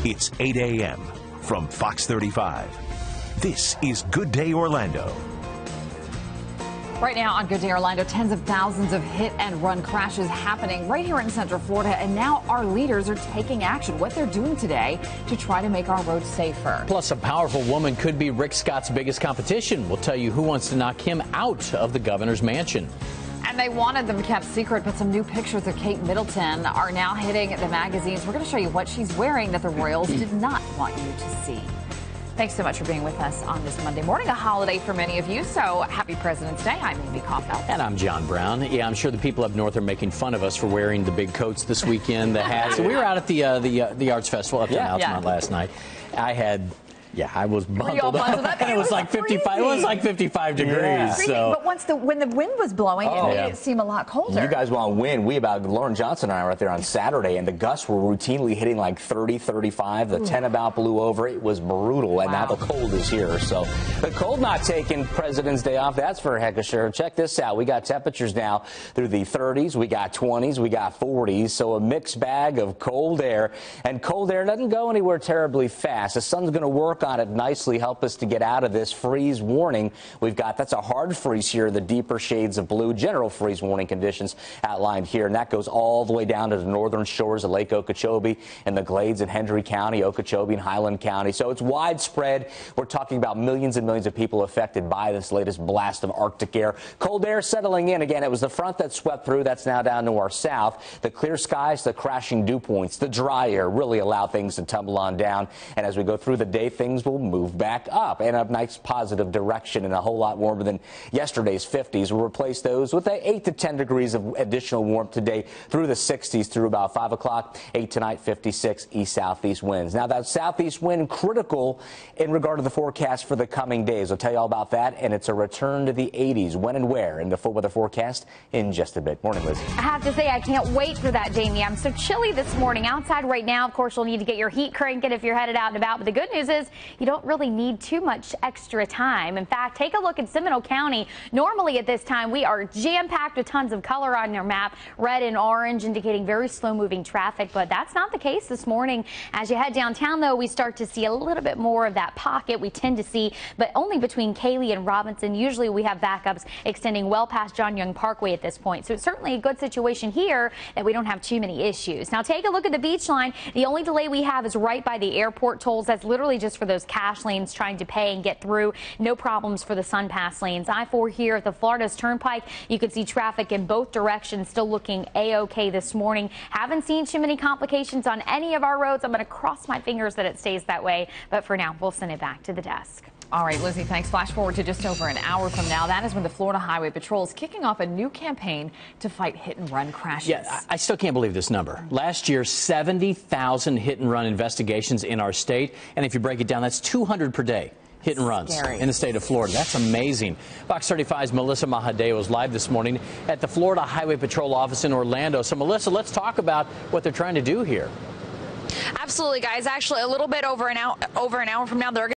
It's 8 a.m. from Fox 35. This is Good Day Orlando. Right now on Good Day Orlando, tens of thousands of hit-and-run crashes happening right here in Central Florida, and now our leaders are taking action. What they're doing today to try to make our roads safer. Plus, a powerful woman could be Rick Scott's biggest competition. We'll tell you who wants to knock him out of the governor's mansion. And they wanted them kept secret, but some new pictures of Kate Middleton are now hitting the magazines. We're going to show you what she's wearing that the royals did not want you to see. Thanks so much for being with us on this Monday morning, a holiday for many of you. So happy President's Day. I'm Amy Kaufeld. And I'm John Brown. Yeah, I'm sure the people up north are making fun of us for wearing the big coats this weekend, the hats. So we were out at the Arts Festival up in Altamont last night. I was bundled up, and it was like 55. It was like 55 degrees. Yeah. So. But when the wind was blowing, it made it seem a lot colder. You guys want wind? Lauren Johnson and I were out there on Saturday, and the gusts were routinely hitting like 30, 35. The Tenenbaum blew over. It was brutal, and now the cold is here. So the cold not taking President's Day off. That's for heck of sure. Check this out. We got temperatures now through the 30s. We got 20s. We got 40s. So a mixed bag of cold air, and cold air doesn't go anywhere terribly fast. The sun's going to work on it nicely, help us to get out of this freeze warning we've got. That's a hard freeze here, the deeper shades of blue, general freeze warning conditions outlined here, and that goes all the way down to the northern shores of Lake Okeechobee and the Glades in Hendry County, Okeechobee and Highland County. So it's widespread. We're talking about millions and millions of people affected by this latest blast of Arctic air. Cold air settling in again. It was the front that swept through. That's now down to our south. The clear skies, the crashing dew points, the dry air really allow things to tumble on down, and as we go through the day, things will move back up in a nice positive direction and a whole lot warmer than yesterday's 50s. We'll replace those with 8 to 10 degrees of additional warmth today through the 60s through about 5 o'clock. 8 tonight, 56 east-southeast winds. Now that southeast wind critical in regard to the forecast for the coming days. I'll tell you all about that, and it's a return to the 80s. When and where in the full weather forecast in just a bit. Morning, Lizzie. I have to say, I can't wait for that, Jamie. I'm so chilly this morning outside right now. Of course, you'll need to get your heat cranking if you're headed out and about. But the good news is you don't really need too much extra time. In fact, take a look at Seminole County. Normally at this time, we are jam-packed with tons of color on your map, red and orange, indicating very slow-moving traffic. But that's not the case this morning. As you head downtown, though, we start to see a little bit more of that pocket we tend to see, but only between Cayley and Robinson. Usually we have backups extending well past John Young Parkway at this point. So it's certainly a good situation here that we don't have too many issues. Now take a look at the beach line. The only delay we have is right by the airport tolls. That's literally just for those cash lanes trying to pay and get through. No problems for the Sun Pass lanes. I-4 here at the Florida's Turnpike. You can see traffic in both directions still looking A-OK this morning. Haven't seen too many complications on any of our roads. I'm going to cross my fingers that it stays that way. But for now, we'll send it back to the desk. All right, Lizzie, thanks. Flash forward to just over an hour from now. That is when the Florida Highway Patrol is kicking off a new campaign to fight hit-and-run crashes. Yeah, I still can't believe this number. Last year, 70,000 hit-and-run investigations in our state. And if you break it down, that's 200 per day. Hit and runs in the state of Florida. That's amazing. Fox 35's Melissa Mahadeo is live this morning at the Florida Highway Patrol office in Orlando. So, Melissa, let's talk about what they're trying to do here. Absolutely, guys. Actually, a little bit over an hour from now, they're